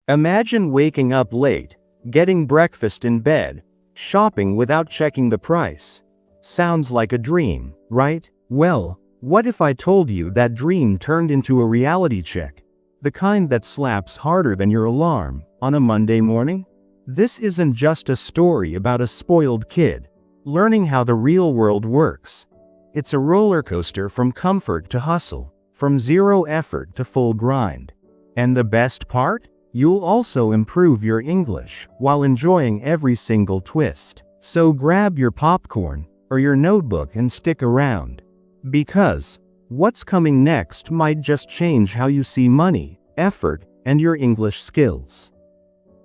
Imagine waking up late, getting breakfast in bed, shopping without checking the price. Sounds like a dream, right? Well, what if I told you that dream turned into a reality check? The kind that slaps harder than your alarm on a Monday morning? This isn't just a story about a spoiled kid learning how the real world works. It's a roller coaster from comfort to hustle, from zero effort to full grind. And the best part? You'll also improve your English while enjoying every single twist. So grab your popcorn or your notebook and stick around. Because what's coming next might just change how you see money, effort, and your English skills.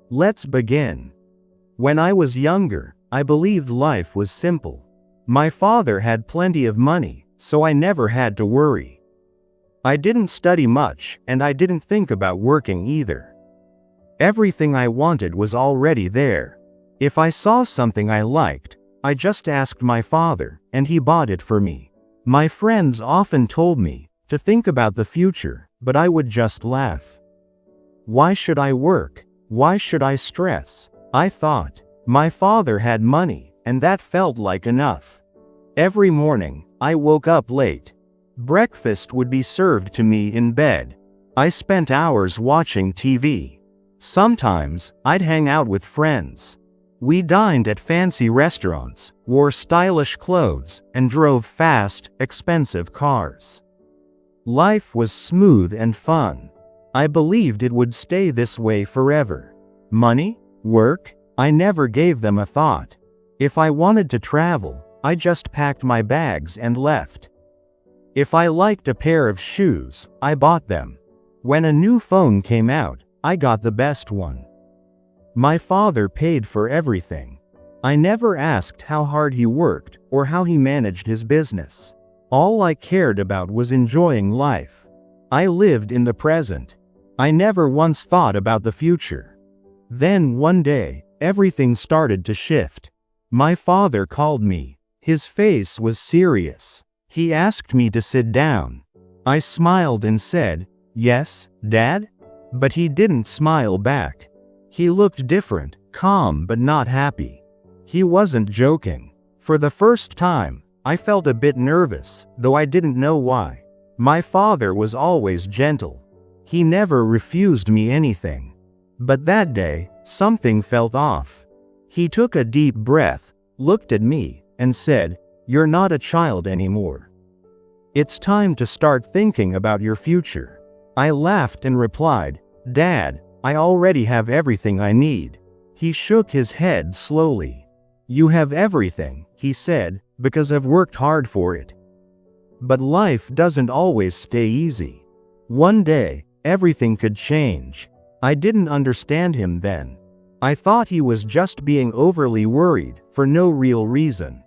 Let's begin. When I was younger, I believed life was simple. My father had plenty of money, so I never had to worry. I didn't study much, and I didn't think about working either. Everything I wanted was already there. If I saw something I liked, I just asked my father, and he bought it for me. My friends often told me to think about the future, but I would just laugh. Why should I work? Why should I stress? I thought. My father had money, and that felt like enough. Every morning, I woke up late. Breakfast would be served to me in bed. I spent hours watching TV. Sometimes, I'd hang out with friends. We dined at fancy restaurants, wore stylish clothes, and drove fast, expensive cars. Life was smooth and fun. I believed it would stay this way forever. Money? Work? I never gave them a thought. If I wanted to travel, I just packed my bags and left. If I liked a pair of shoes, I bought them. When a new phone came out, I got the best one. My father paid for everything. I never asked how hard he worked or how he managed his business. All I cared about was enjoying life. I lived in the present. I never once thought about the future. Then one day, everything started to shift. My father called me. His face was serious. He asked me to sit down. I smiled and said, "Yes, Dad?" But he didn't smile back. He looked different, calm but not happy. He wasn't joking. For the first time, I felt a bit nervous, though I didn't know why. My father was always gentle. He never refused me anything. But that day, something felt off. He took a deep breath, looked at me, and said, "You're not a child anymore. It's time to start thinking about your future." I laughed and replied, "Dad, I already have everything I need." He shook his head slowly. "You have everything," he said, "because I've worked hard for it. But life doesn't always stay easy. One day, everything could change." I didn't understand him then. I thought he was just being overly worried, for no real reason.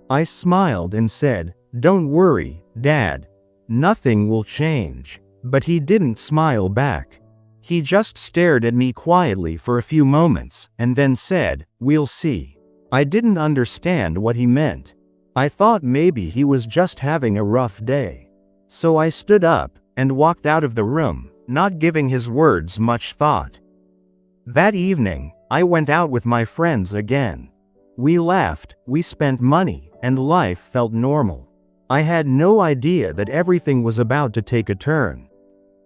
I smiled and said, "Don't worry, Dad. Nothing will change." But he didn't smile back. He just stared at me quietly for a few moments, and then said, "We'll see." I didn't understand what he meant. I thought maybe he was just having a rough day. So I stood up and walked out of the room, not giving his words much thought. That evening, I went out with my friends again. We laughed, we spent money, and life felt normal. I had no idea that everything was about to take a turn.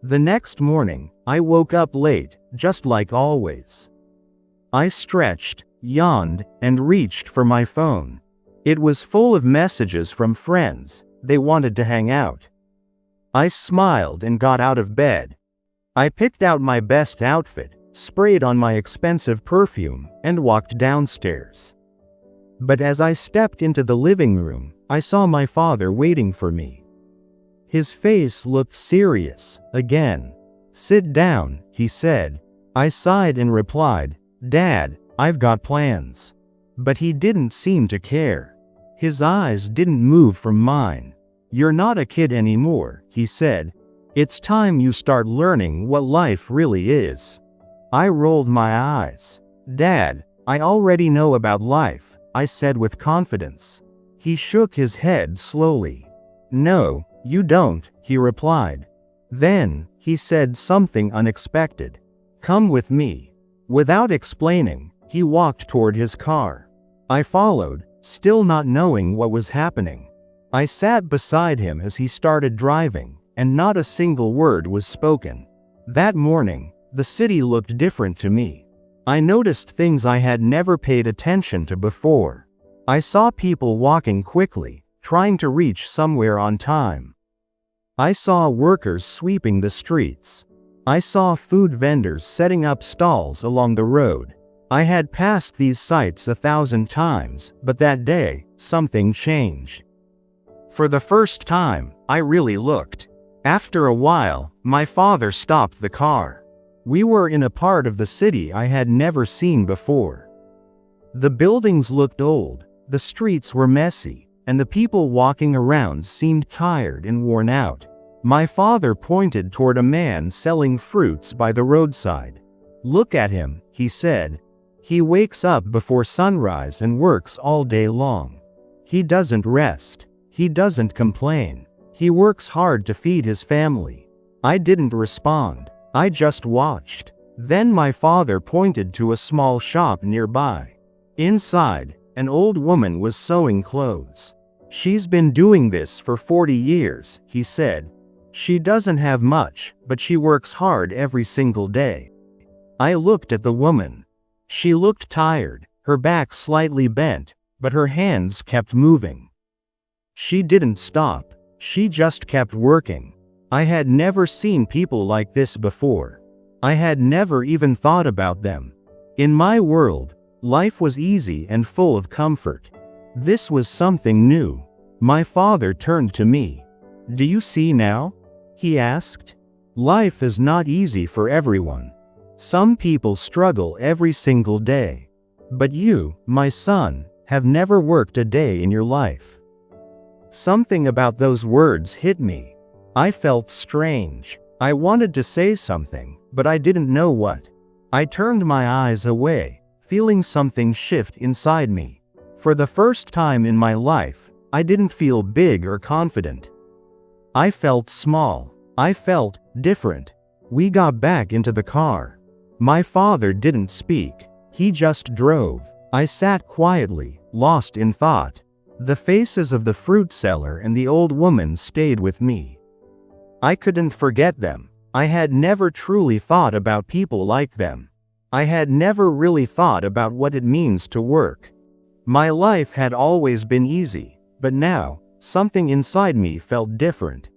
The next morning, I woke up late, just like always. I stretched, yawned, and reached for my phone. It was full of messages from friends. They wanted to hang out. I smiled and got out of bed. I picked out my best outfit, sprayed on my expensive perfume, and walked downstairs. But as I stepped into the living room, I saw my father waiting for me. His face looked serious, again. "Sit down," he said. I sighed and replied, "Dad, I've got plans." But he didn't seem to care. His eyes didn't move from mine. "You're not a kid anymore," he said. "It's time you start learning what life really is." I rolled my eyes. "Dad, I already know about life," I said with confidence. He shook his head slowly. "No, you don't," he replied. Then, he said something unexpected. Come with me." Without explaining, he walked toward his car. I followed, still not knowing what was happening. I sat beside him as he started driving, and not a single word was spoken. That morning, the city looked different to me. I noticed things I had never paid attention to before. I saw people walking quickly, trying to reach somewhere on time. I saw workers sweeping the streets. I saw food vendors setting up stalls along the road. I had passed these sights 1,000 times, but that day, something changed. For the first time, I really looked. After a while, my father stopped the car. We were in a part of the city I had never seen before. The buildings looked old, the streets were messy, and the people walking around seemed tired and worn out. My father pointed toward a man selling fruits by the roadside. "Look at him," he said. "He wakes up before sunrise and works all day long. He doesn't rest. He doesn't complain. He works hard to feed his family." I didn't respond. I just watched. Then my father pointed to a small shop nearby. Inside, an old woman was sewing clothes. "She's been doing this for 40 years, he said. "She doesn't have much, but she works hard every single day." I looked at the woman. She looked tired, her back slightly bent, but her hands kept moving. She didn't stop. She just kept working. I had never seen people like this before. I had never even thought about them. In my world, life was easy and full of comfort. This was something new. My father turned to me. "Do you see now?" he asked. "Life is not easy for everyone. Some people struggle every single day. But you, my son, have never worked a day in your life." Something about those words hit me. I felt strange. I wanted to say something, but I didn't know what. I turned my eyes away, feeling something shift inside me. For the first time in my life, I didn't feel big or confident. I felt small. I felt different. We got back into the car. My father didn't speak. He just drove. I sat quietly, lost in thought. The faces of the fruit seller and the old woman stayed with me. I couldn't forget them. I had never truly thought about people like them. I had never really thought about what it means to work. My life had always been easy, but now, something inside me felt different.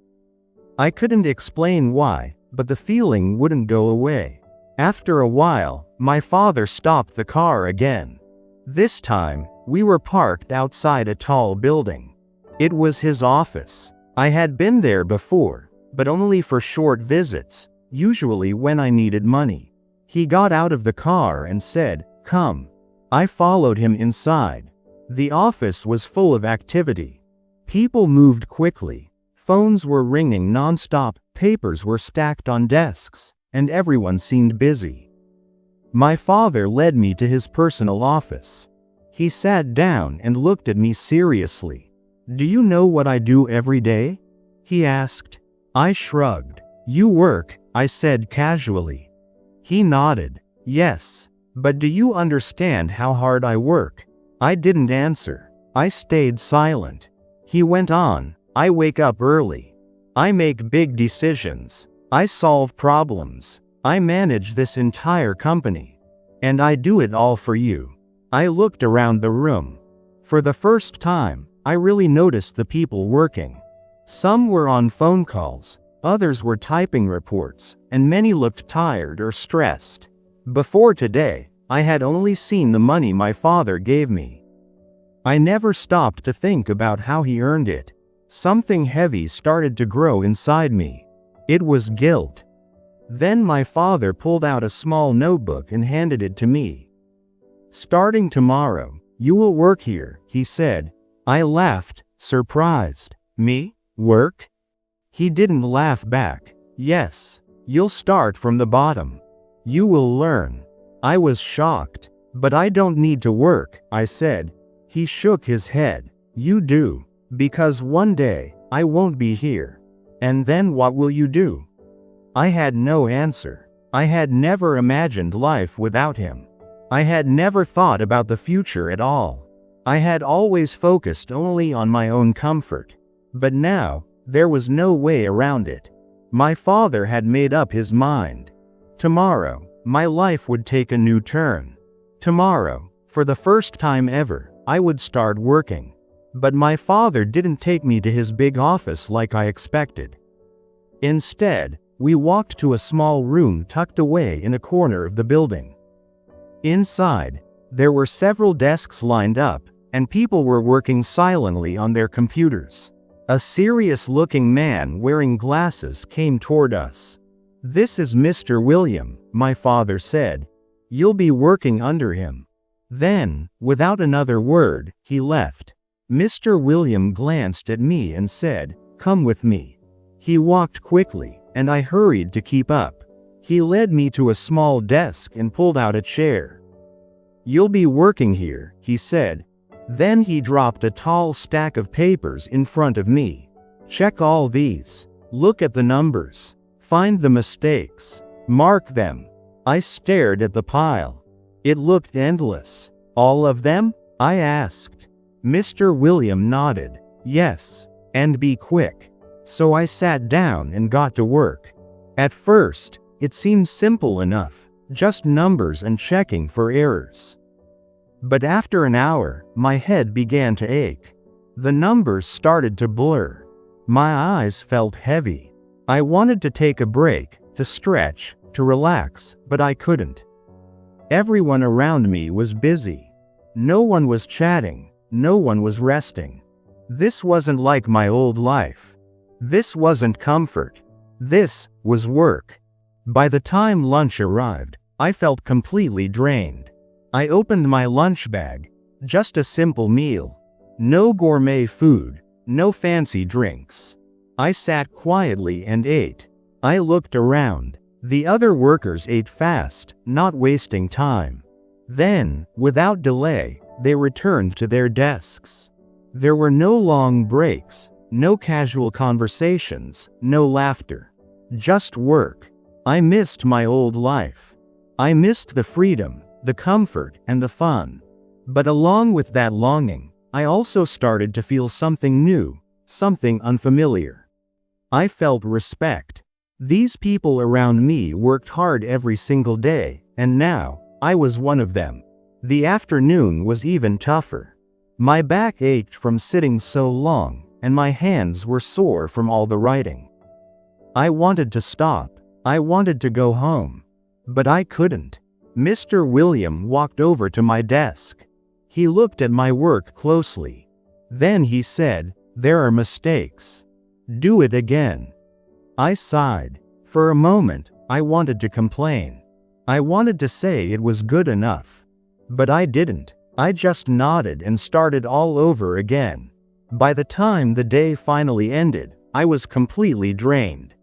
I couldn't explain why, but the feeling wouldn't go away. After a while, my father stopped the car again. This time, we were parked outside a tall building. It was his office. I had been there before, but only for short visits, usually when I needed money. He got out of the car and said, "Come." I followed him inside. The office was full of activity. People moved quickly. Phones were ringing nonstop, papers were stacked on desks, and everyone seemed busy. My father led me to his personal office. He sat down and looked at me seriously. "Do you know what I do every day?" he asked. I shrugged. "You work," I said casually. He nodded. "Yes. But do you understand how hard I work?" I didn't answer. I stayed silent. He went on, "I wake up early. I make big decisions. I solve problems. I manage this entire company. And I do it all for you." I looked around the room. For the first time, I really noticed the people working. Some were on phone calls, others were typing reports, and many looked tired or stressed. Before today, I had only seen the money my father gave me. I never stopped to think about how he earned it. Something heavy started to grow inside me. It was guilt. Then my father pulled out a small notebook and handed it to me. "Starting tomorrow, you will work here," he said. I laughed, surprised. "Me? Work?" He didn't laugh back. "Yes. You'll start from the bottom. You will learn." I was shocked. "But I don't need to work," I said. He shook his head. "You do. Because one day, I won't be here. And then what will you do?" I had no answer. I had never imagined life without him. I had never thought about the future at all. I had always focused only on my own comfort. But now, there was no way around it. My father had made up his mind. Tomorrow, my life would take a new turn. Tomorrow, for the first time ever, I would start working. But my father didn't take me to his big office like I expected. Instead, we walked to a small room tucked away in a corner of the building. Inside, there were several desks lined up, and people were working silently on their computers. A serious-looking man wearing glasses came toward us. "This is Mr. William," my father said. "You'll be working under him." Then, without another word, he left. Mr. William glanced at me and said, "Come with me." He walked quickly, and I hurried to keep up. He led me to a small desk and pulled out a chair. "You'll be working here," he said. Then he dropped a tall stack of papers in front of me. "Check all these. Look at the numbers. Find the mistakes. Mark them." I stared at the pile. It looked endless. "All of them?" I asked. Mr. William nodded. "Yes. And be quick." So I sat down and got to work. At first, it seemed simple enough, just numbers and checking for errors. But after an hour, my head began to ache. The numbers started to blur. My eyes felt heavy. I wanted to take a break, to stretch, to relax, but I couldn't. Everyone around me was busy. No one was chatting, no one was resting. This wasn't like my old life. This wasn't comfort. This was work. By the time lunch arrived, I felt completely drained. I opened my lunch bag. Just a simple meal. No gourmet food, no fancy drinks. I sat quietly and ate. I looked around. The other workers ate fast, not wasting time. Then, without delay, they returned to their desks. There were no long breaks, no casual conversations, no laughter. Just work. I missed my old life. I missed the freedom, the comfort, and the fun. But along with that longing, I also started to feel something new, something unfamiliar. I felt respect. These people around me worked hard every single day, and now, I was one of them. The afternoon was even tougher. My back ached from sitting so long, and my hands were sore from all the writing. I wanted to stop. I wanted to go home. But I couldn't. Mr. William walked over to my desk. He looked at my work closely. Then he said, "There are mistakes. Do it again." I sighed. For a moment, I wanted to complain. I wanted to say it was good enough. But I didn't. I just nodded and started all over again. By the time the day finally ended, I was completely drained.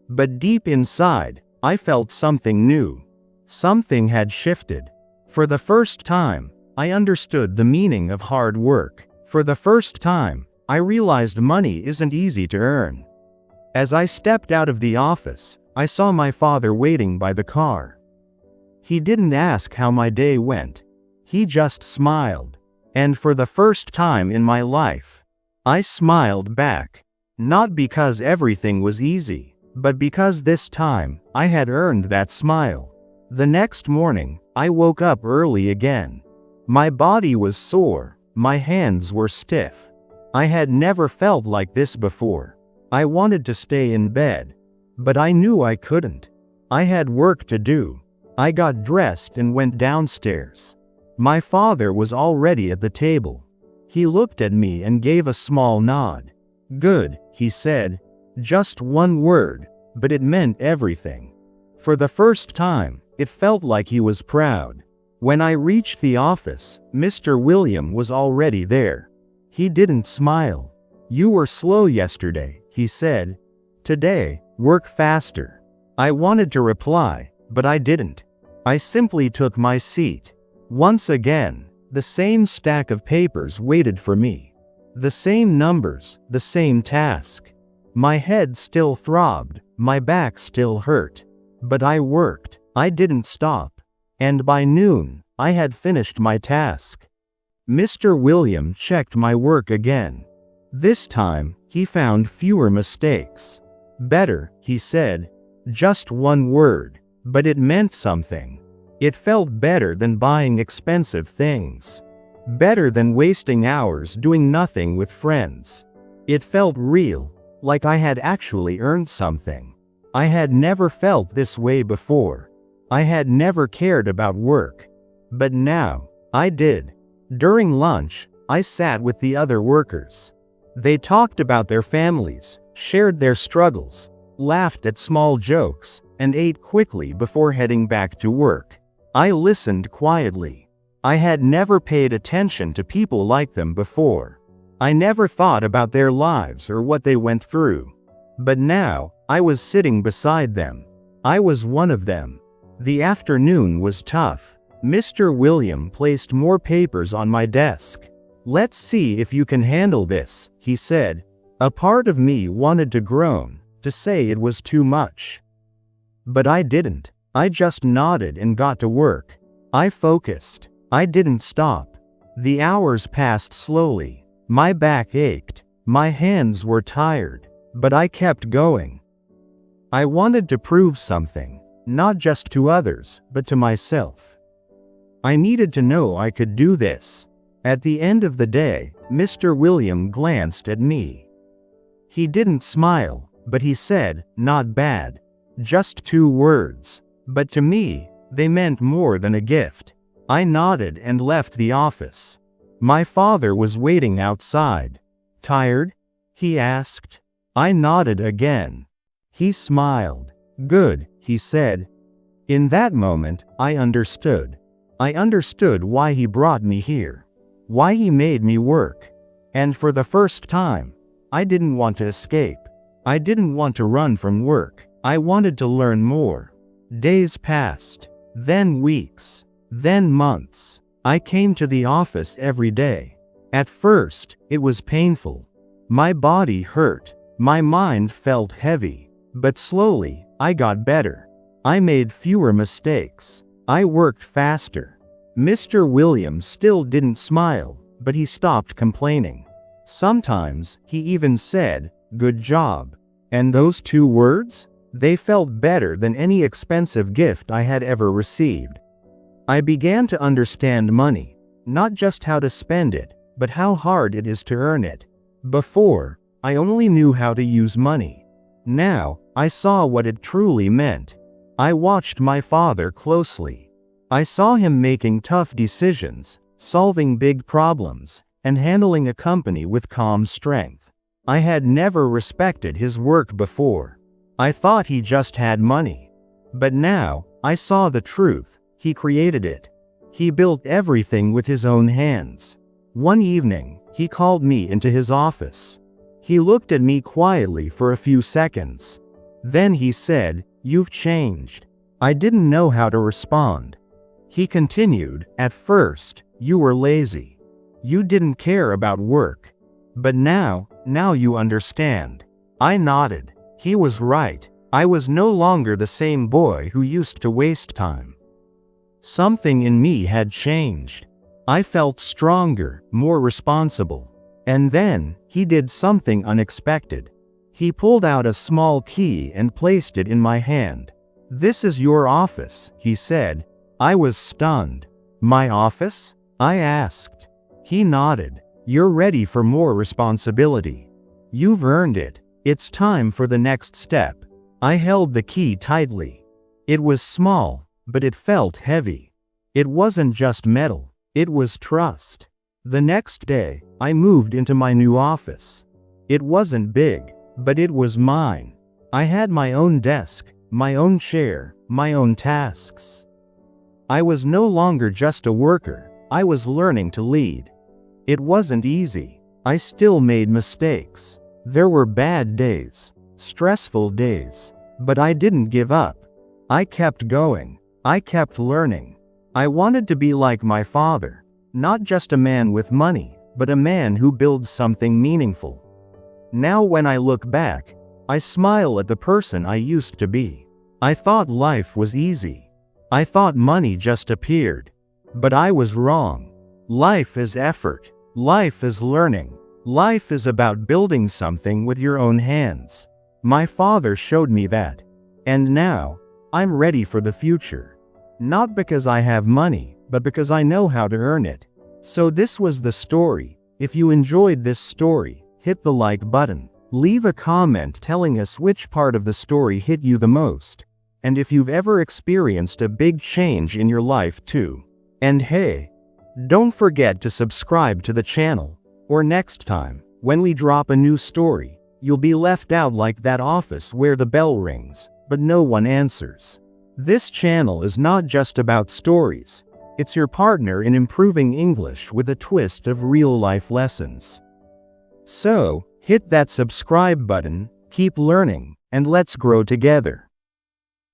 But deep inside, I felt something new. Something had shifted. For the first time, I understood the meaning of hard work. For the first time, I realized money isn't easy to earn. As I stepped out of the office, I saw my father waiting by the car. He didn't ask how my day went. He just smiled. And for the first time in my life, I smiled back. Not because everything was easy, but because this time, I had earned that smile. The next morning, I woke up early again. My body was sore, my hands were stiff. I had never felt like this before. I wanted to stay in bed. But I knew I couldn't. I had work to do. I got dressed and went downstairs. My father was already at the table. He looked at me and gave a small nod. "Good," he said. Just one word, but it meant everything. For the first time, it felt like he was proud. When I reached the office, Mr. William was already there. He didn't smile. "You were slow yesterday," he said. "Today, work faster." I wanted to reply, but I didn't. I simply took my seat. Once again, the same stack of papers waited for me. The same numbers, the same task. My head still throbbed, my back still hurt. But I worked. I didn't stop. And by noon, I had finished my task. Mr. William checked my work again. This time, he found fewer mistakes. Better, he said. Just one word, but it meant something. It felt better than buying expensive things. Better than wasting hours doing nothing with friends. It felt real, like I had actually earned something. I had never felt this way before. I had never cared about work. But now, I did. During lunch, I sat with the other workers. They talked about their families, shared their struggles, laughed at small jokes, and ate quickly before heading back to work. I listened quietly. I had never paid attention to people like them before. I never thought about their lives or what they went through. But now, I was sitting beside them. I was one of them. The afternoon was tough. Mr. William placed more papers on my desk. "Let's see if you can handle this," he said. A part of me wanted to groan, to say it was too much. But I didn't. I just nodded and got to work. I focused. I didn't stop. The hours passed slowly. My back ached. My hands were tired. But I kept going. I wanted to prove something, not just to others, but to myself. I needed to know I could do this. At the end of the day, Mr. William glanced at me. He didn't smile, but he said, "Not bad." Just 2 words. But to me, they meant more than a gift. I nodded and left the office. My father was waiting outside. "Tired?" he asked. I nodded again. He smiled. "Good," he said. In that moment, I understood. I understood why he brought me here. Why he made me work. And for the first time, I didn't want to escape. I didn't want to run from work. I wanted to learn more. Days passed. Then weeks. Then months. I came to the office every day. At first, it was painful. My body hurt. My mind felt heavy. But slowly, I got better. I made fewer mistakes. I worked faster. Mr. Williams still didn't smile, but he stopped complaining. Sometimes, he even said, "Good job." And those 2 words? They felt better than any expensive gift I had ever received. I began to understand money, not just how to spend it, but how hard it is to earn it. Before, I only knew how to use money. Now, I saw what it truly meant. I watched my father closely. I saw him making tough decisions, solving big problems, and handling a company with calm strength. I had never respected his work before. I thought he just had money. But now, I saw the truth. He created it. He built everything with his own hands. One evening, he called me into his office. He looked at me quietly for a few seconds. Then he said, "You've changed." I didn't know how to respond. He continued, "At first, you were lazy. You didn't care about work. But now you understand." I nodded. He was right. I was no longer the same boy who used to waste time. Something in me had changed. I felt stronger, more responsible. And then, he did something unexpected. He pulled out a small key and placed it in my hand. "This is your office," he said. I was stunned. "My office?" I asked. He nodded. "You're ready for more responsibility. You've earned it. It's time for the next step." I held the key tightly. It was small, but it felt heavy. It wasn't just metal, it was trust. The next day, I moved into my new office. It wasn't big, but it was mine. I had my own desk, my own chair, my own tasks. I was no longer just a worker, I was learning to lead. It wasn't easy. I still made mistakes. There were bad days, stressful days, but I didn't give up. I kept going. I kept learning. I wanted to be like my father, not just a man with money, but a man who builds something meaningful. Now when I look back, I smile at the person I used to be. I thought life was easy. I thought money just appeared. But I was wrong. Life is effort. Life is learning. Life is about building something with your own hands. My father showed me that. And now, I'm ready for the future. Not because I have money, but because I know how to earn it. So this was the story. If you enjoyed this story, hit the like button. Leave a comment telling us which part of the story hit you the most. And if you've ever experienced a big change in your life too. And hey, don't forget to subscribe to the channel. Or next time, when we drop a new story, you'll be left out like that office where the bell rings, but no one answers. This channel is not just about stories. It's your partner in improving English with a twist of real-life lessons. So, hit that subscribe button, keep learning, and let's grow together.